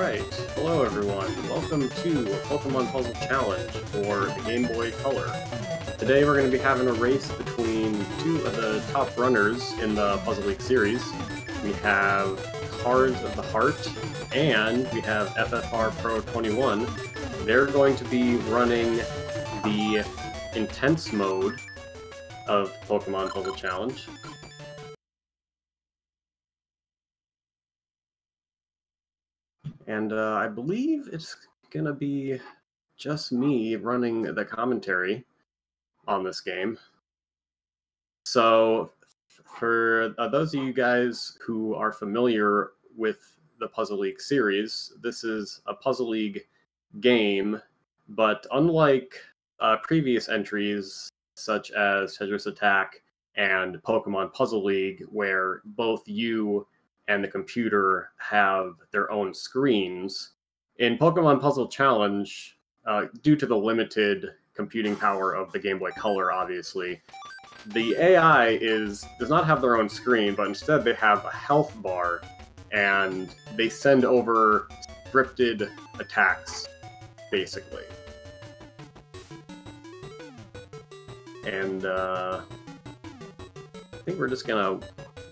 Alright, hello everyone. Welcome to a Pokemon Puzzle Challenge for the Game Boy Color. Today we're going to be having a race between two of the top runners in the Puzzle League series. We have Cards of the Heart and we have FFR Pro 21. They're going to be running the Intense mode of Pokemon Puzzle Challenge. And I believe it's going to be just me running the commentary on this game. So for those of you guys who are familiar with the Puzzle League series, this is a Puzzle League game, but unlike previous entries such as Tetris Attack and Pokemon Puzzle League, where both you and the computer have their own screens, in Pokemon Puzzle Challenge, due to the limited computing power of the Game Boy Color, obviously, the AI does not have their own screen, but instead they have a health bar, and they send over scripted attacks, basically. And I think we're just gonna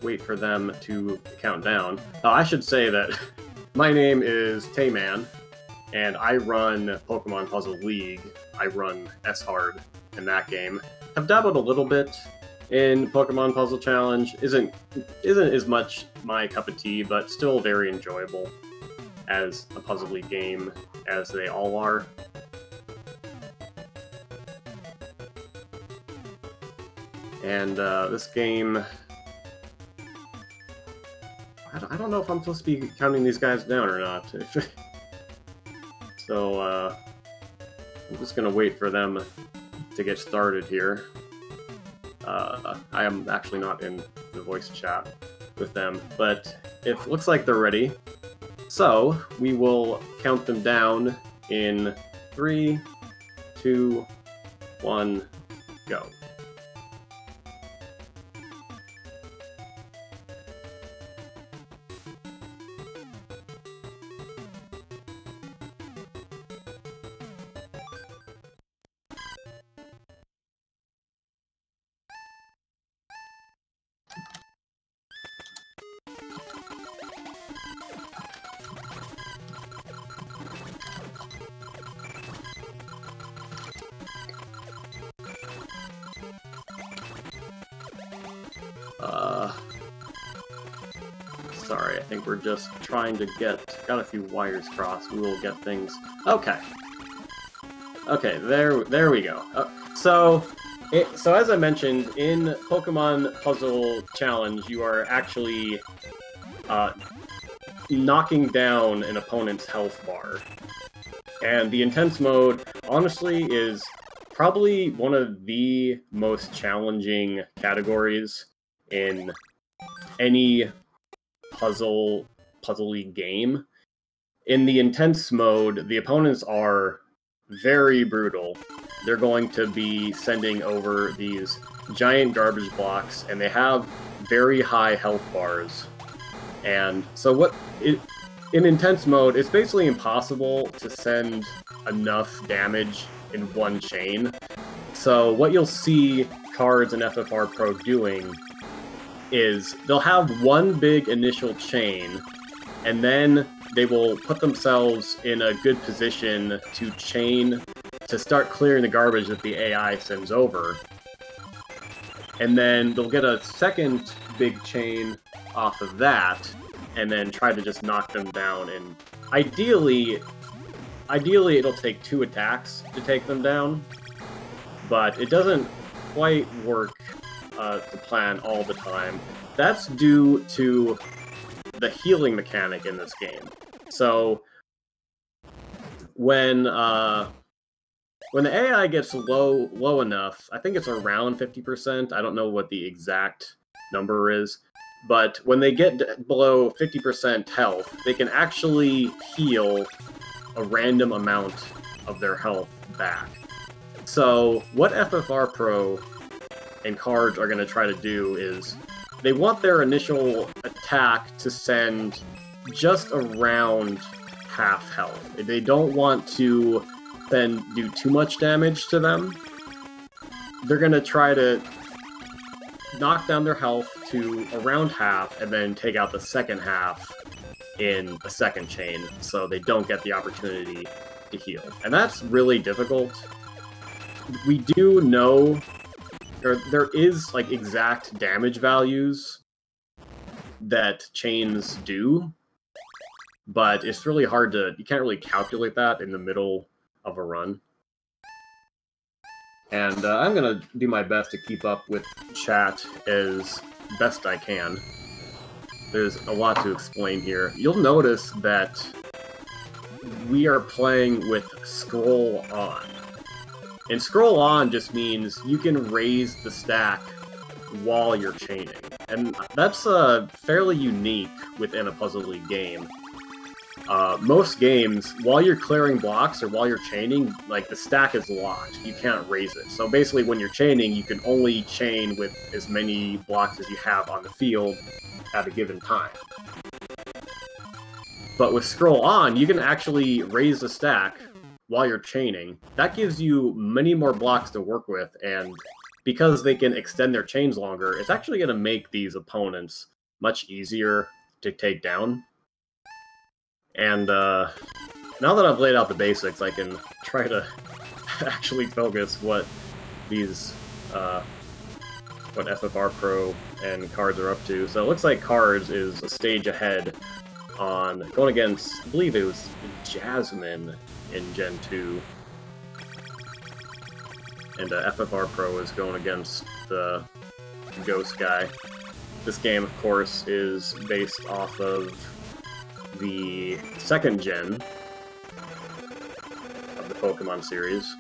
wait for them to count down. I should say that my name is Tayman, and I run Pokemon Puzzle League. I run S-Hard in that game. I've dabbled a little bit in Pokemon Puzzle Challenge. Isn't as much my cup of tea, but still very enjoyable as a Puzzle League game, as they all are. And this game, I don't know if I'm supposed to be counting these guys down or not. So, I'm just going to wait for them to get started here. I am actually not in the voice chat with them, but it looks like they're ready. So, we will count them down in 3, 2, 1, go. Sorry, I think we're just trying to got a few wires crossed. We will get things. Okay. Okay, there we go. So as I mentioned, in Pokemon Puzzle Challenge, you are actually knocking down an opponent's health bar. And the Intense mode, honestly, is probably one of the most challenging categories in any Puzzle League game. In the Intense mode, the opponents are very brutal. They're going to be sending over these giant garbage blocks, and they have very high health bars. And so in Intense mode, it's basically impossible to send enough damage in one chain. So what you'll see Cards and FFR Pro doing is they'll have one big initial chain, and then they will put themselves in a good position to start clearing the garbage that the AI sends over. And then they'll get a second big chain off of that, and then try to just knock them down. And ideally it'll take 2 attacks to take them down, but it doesn't quite work to plan all the time. That's due to the healing mechanic in this game. So when the AI gets low enough, I think it's around 50%. I don't know what the exact number is, but when they get below 50% health, they can actually heal a random amount of their health back. So what FFR Pro and Cards are going to try to do is they want their initial attack to send just around half health. They don't want to then do too much damage to them. They're going to try to knock down their health to around half and then take out the second half in the second chain so they don't get the opportunity to heal. And that's really difficult. We do know there is like exact damage values that chains do, but it's really hard to, you can't really calculate that in the middle of a run. And I'm going to do my best to keep up with chat as best I can. There's a lot to explain here. You'll notice that we are playing with scroll on. And scroll on just means you can raise the stack while you're chaining. And that's fairly unique within a Puzzle League game. Most games, while you're clearing blocks or while you're chaining, like the stack is locked. You can't raise it. So basically when you're chaining, you can only chain with as many blocks as you have on the field at a given time. But with scroll on, you can actually raise the stack while you're chaining. That gives you many more blocks to work with, and because they can extend their chains longer, it's actually going to make these opponents much easier to take down. And now that I've laid out the basics, I can try to actually focus what these, what FFR Pro and Cards are up to. So it looks like Cards is a stage ahead on going against, I believe it was Jasmine in Gen 2. And FFR Pro is going against the Ghost guy. This game, of course, is based off of the second gen of the Pokemon series.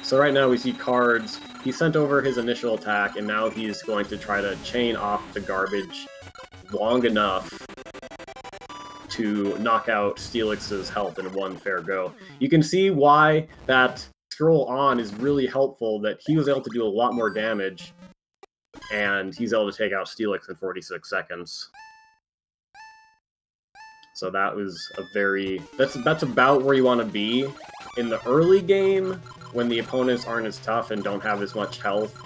So right now we see Cards. He sent over his initial attack, and now he's going to try to chain off the garbage long enough to knock out Steelix's health in one fair go. You can see why that scroll on is really helpful, that he was able to do a lot more damage, and he's able to take out Steelix in 46 seconds. So that was a very... That's about where you want to be. In the early game, when the opponents aren't as tough and don't have as much health,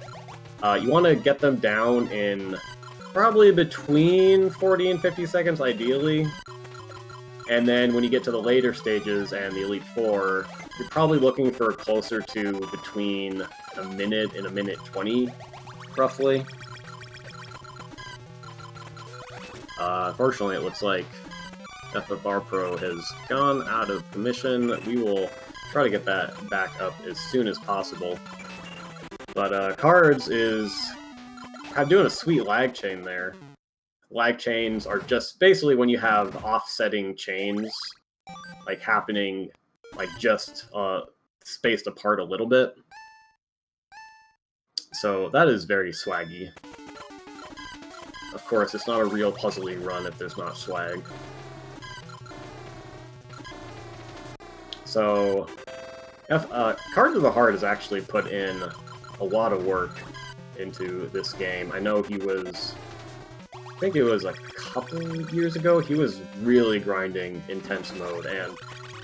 you want to get them down in probably between 40 and 50 seconds, ideally. And then when you get to the later stages and the Elite Four, you're probably looking for closer to between a minute and a minute 20, roughly. Unfortunately, it looks like FFR Pro has gone out of commission. We will try to get that back up as soon as possible. But Cards is doing a sweet lag chain there. Lag chains are just basically when you have offsetting chains, like happening, like just spaced apart a little bit. So that is very swaggy. Of course, it's not a real Puzzle League run if there's not swag. So, Cards of the Heart has actually put in a lot of work into this game. I know he was, I think it was a couple years ago, he was really grinding intense mode, and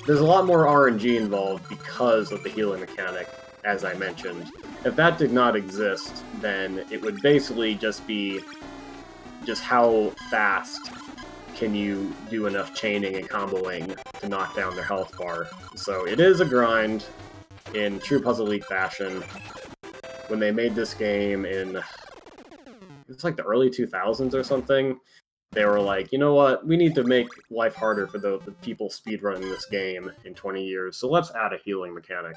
there's a lot more RNG involved because of the healing mechanic, as I mentioned. If that did not exist, then it would basically just be just how fast can you do enough chaining and comboing to knock down their health bar. So it is a grind in true Puzzle League fashion. When they made this game in, it's like the early 2000s or something, they were like, you know what, we need to make life harder for the people speedrunning this game in 20 years, so let's add a healing mechanic.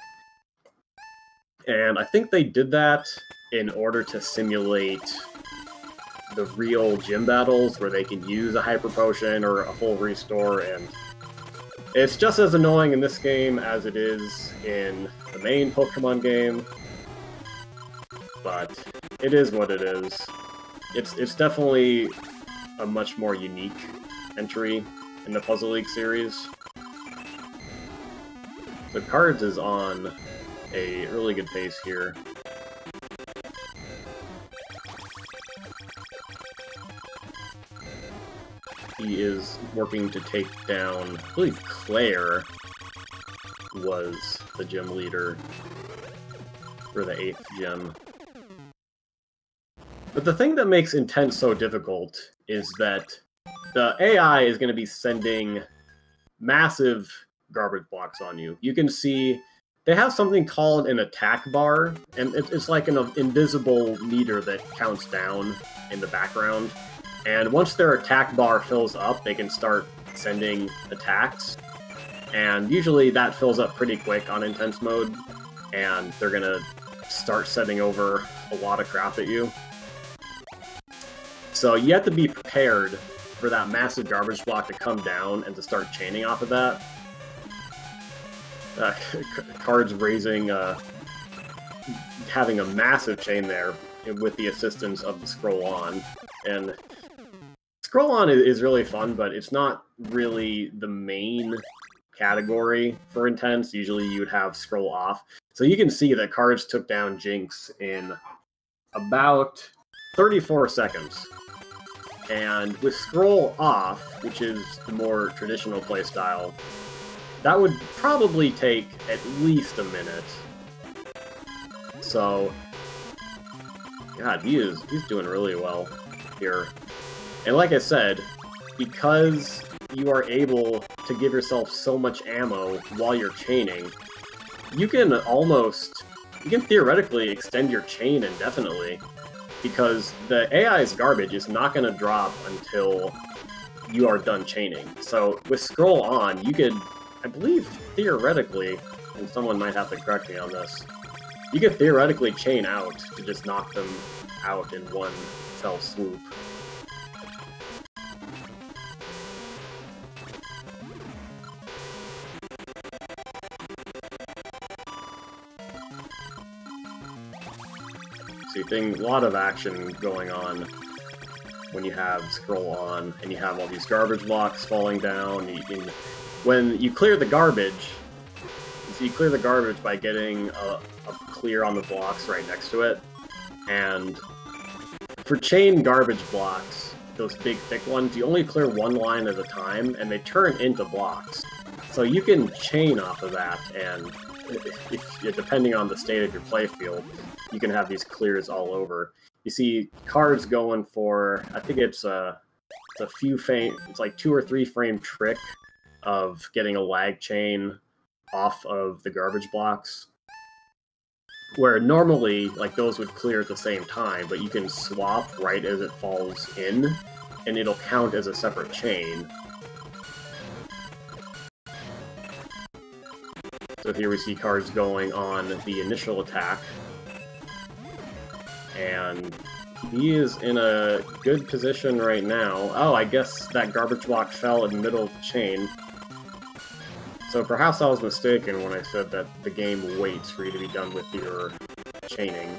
And I think they did that in order to simulate the real gym battles where they can use a hyper potion or a full restore, and it's just as annoying in this game as it is in the main Pokemon game, but it is what it is. It's definitely a much more unique entry in the Puzzle League series. So Cards is on a really good pace here. he is working to take down, I believe Claire was the gym leader for the 8th gym. But the thing that makes Intense so difficult is that the AI is going to be sending massive garbage blocks on you. You can see they have something called an attack bar, and it's like an invisible meter that counts down in the background. And once their attack bar fills up, they can start sending attacks. And usually that fills up pretty quick on Intense mode, and they're going to start sending over a lot of crap at you. So you have to be prepared for that massive garbage block to come down and to start chaining off of that. Cards raising, having a massive chain there with the assistance of the scroll on. And scroll on is really fun, but it's not really the main category for Intense. Usually you would have scroll off. So you can see that Cards took down Jinx in about 34 seconds. And with scroll off, which is the more traditional playstyle, that would probably take at least a minute. So, God, he's doing really well here. And like I said, because you are able to give yourself so much ammo while you're chaining, you can theoretically extend your chain indefinitely, because the AI's garbage is not going to drop until you are done chaining. So with scroll on, you could, I believe, theoretically, and someone might have to correct me on this, you could theoretically chain out to just knock them out in one fell swoop. A lot of action going on when you have scroll on and you have all these garbage blocks falling down. When you clear the garbage, so you clear the garbage by getting a clear on the blocks right next to it. And for chain garbage blocks, those big thick ones, you only clear one line at a time and they turn into blocks. So you can chain off of that, and depending on the state of your playfield, you can have these clears all over. You see Cards going for, I think it's a few frame, it's like 2 or 3 frame trick of getting a lag chain off of the garbage blocks, where normally like those would clear at the same time, but you can swap right as it falls in, and it'll count as a separate chain. So here we see Cards going on the initial attack. And he is in a good position right now. Oh, I guess that garbage block fell in the middle of the chain. So perhaps I was mistaken when I said that the game waits for you to be done with your chaining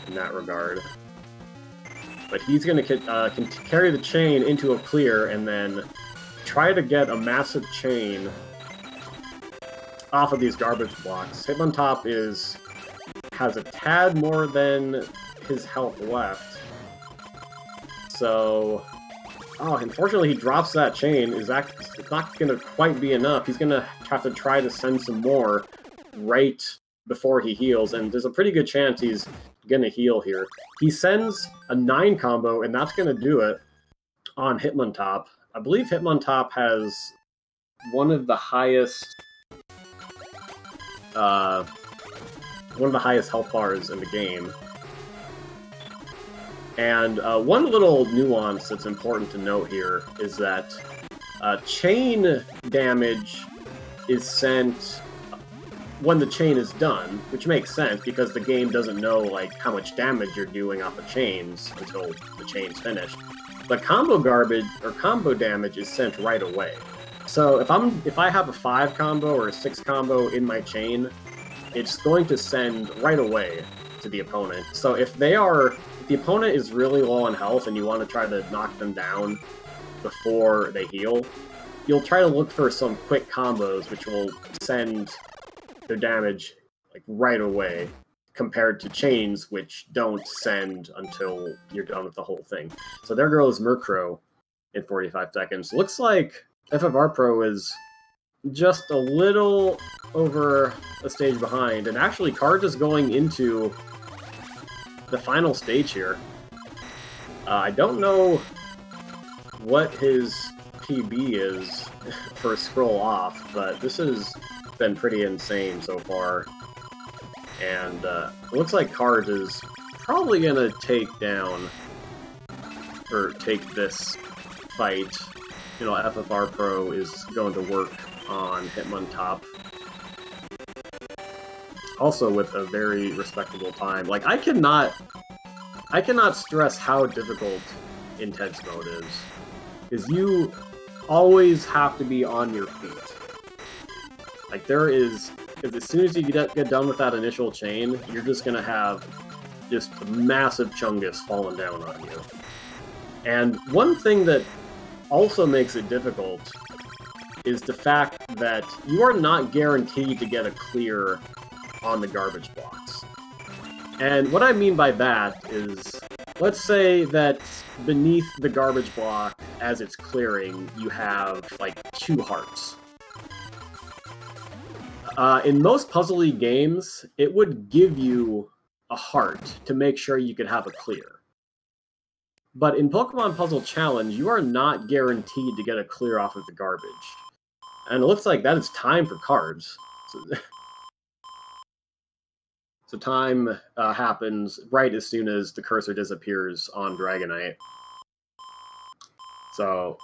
in that regard. But he's going to carry the chain into a clear and then try to get a massive chain off of these garbage blocks. Hitmontop has a tad more than his health left. So, unfortunately he drops that chain. It's not going to quite be enough. He's going to have to try to send some more right before he heals, and there's a pretty good chance he's going to heal here. He sends a 9 combo, and that's going to do it on Hitmontop. I believe Hitmontop has one of the highest health bars in the game. And one little nuance that's important to note here is that chain damage is sent when the chain is done, which makes sense because the game doesn't know like how much damage you're doing off of chains until the chain's finished. But combo garbage or combo damage is sent right away. So if I have a 5 combo or a 6 combo in my chain, it's going to send right away to the opponent. So if the opponent is really low on health and you want to try to knock them down before they heal, you'll try to look for some quick combos which will send their damage like right away, compared to chains which don't send until you're done with the whole thing. So there goes Murkrow in 45 seconds. Looks like FFR Pro is just a little over a stage behind, and actually Cards is going into the final stage here. I don't know what his PB is for scroll off, but this has been pretty insane so far. And it looks like Cards is probably gonna take down, or take this fight. You know, FFR Pro is going to work on Hitmontop. Also with a very respectable time. Like, I cannot stress how difficult Intense Mode is. Because you always have to be on your feet. Like, there is... as soon as you get done with that initial chain, you're just gonna have just a massive chungus falling down on you. And one thing that also makes it difficult is the fact that you are not guaranteed to get a clear on the garbage blocks. And what I mean by that is, let's say that beneath the garbage block, as it's clearing, you have, like, 2 hearts. In most puzzle-y games, it would give you a heart to make sure you could have a clear. But in Pokemon Puzzle Challenge, you are not guaranteed to get a clear off of the garbage. And it looks like that is time for Cards. So time happens right as soon as the cursor disappears on Dragonite. So,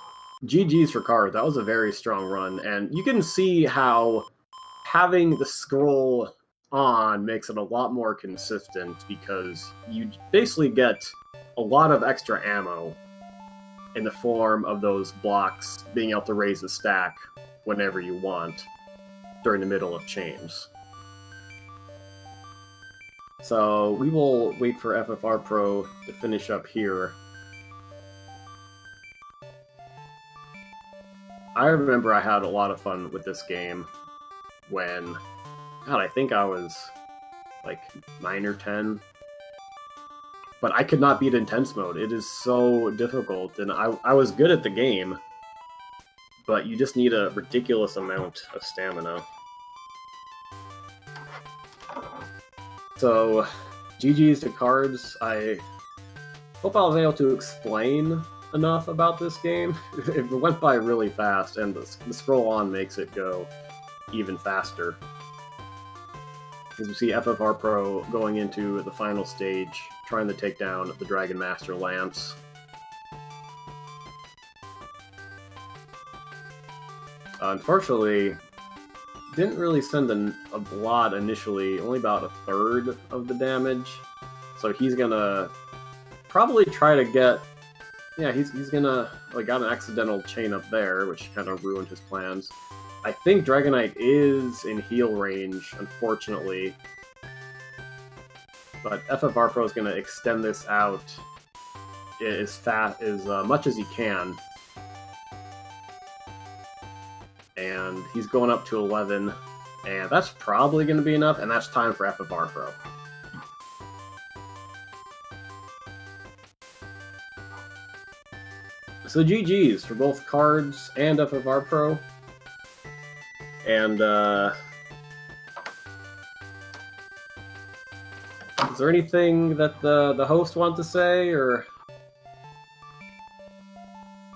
GG's for Cards. That was a very strong run. And you can see how having the scroll on makes it a lot more consistent, because you basically get a lot of extra ammo in the form of those blocks being able to raise the stack whenever you want during the middle of chains. So we will wait for FFR Pro to finish up here. I remember I had a lot of fun with this game when, God, I think I was like 9 or 10. But I could not beat Intense Mode. It is so difficult, and I was good at the game, but you just need a ridiculous amount of stamina. So, GG's to Cards. I hope I was able to explain enough about this game. It went by really fast, and the scroll on makes it go even faster. As you see FFR Pro going into the final stage, trying to take down the Dragon Master Lance. Unfortunately, didn't really send a lot initially, only about a third of the damage. So he's gonna probably try to get... yeah, he's gonna... like, got an accidental chain up there, which kind of ruined his plans. I think Dragonite is in heal range, unfortunately. But FFR Pro is going to extend this out as much as he can. And he's going up to 11. And that's probably going to be enough, and that's time for FFR Pro. So GG's for both Cards and FFR Pro. And, is there anything that the host want to say, or?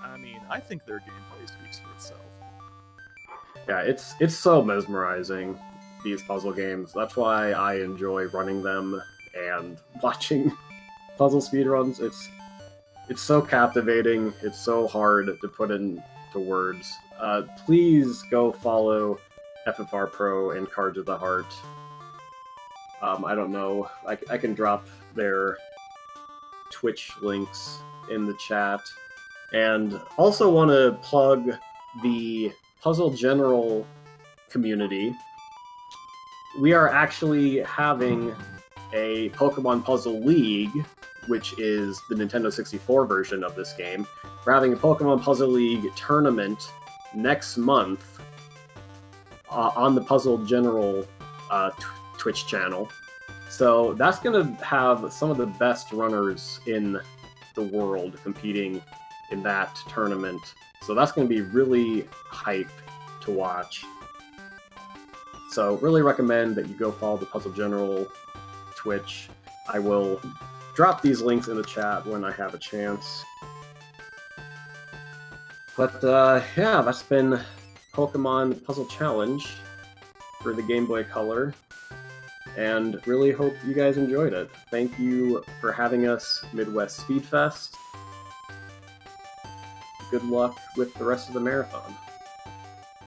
I mean, I think their gameplay speaks for itself. Yeah, it's so mesmerizing, these puzzle games. That's why I enjoy running them and watching puzzle speedruns. It's so captivating. It's so hard to put into words. Please go follow FFR Pro and Cards of the Heart. I don't know. I can drop their Twitch links in the chat. And also want to plug the Puzzle General community. We are actually having a Pokemon Puzzle League, which is the Nintendo 64 version of this game. We're having a Pokemon Puzzle League tournament next month on the Puzzle General Twitch channel. So that's going to have some of the best runners in the world competing in that tournament. So that's going to be really hype to watch. So really recommend that you go follow the Puzzle General Twitch. I will drop these links in the chat when I have a chance. But yeah, that's been Pokemon Puzzle Challenge for the Game Boy Color. And really hope you guys enjoyed it. Thank you for having us, MidWest SpeedFest. Good luck with the rest of the marathon.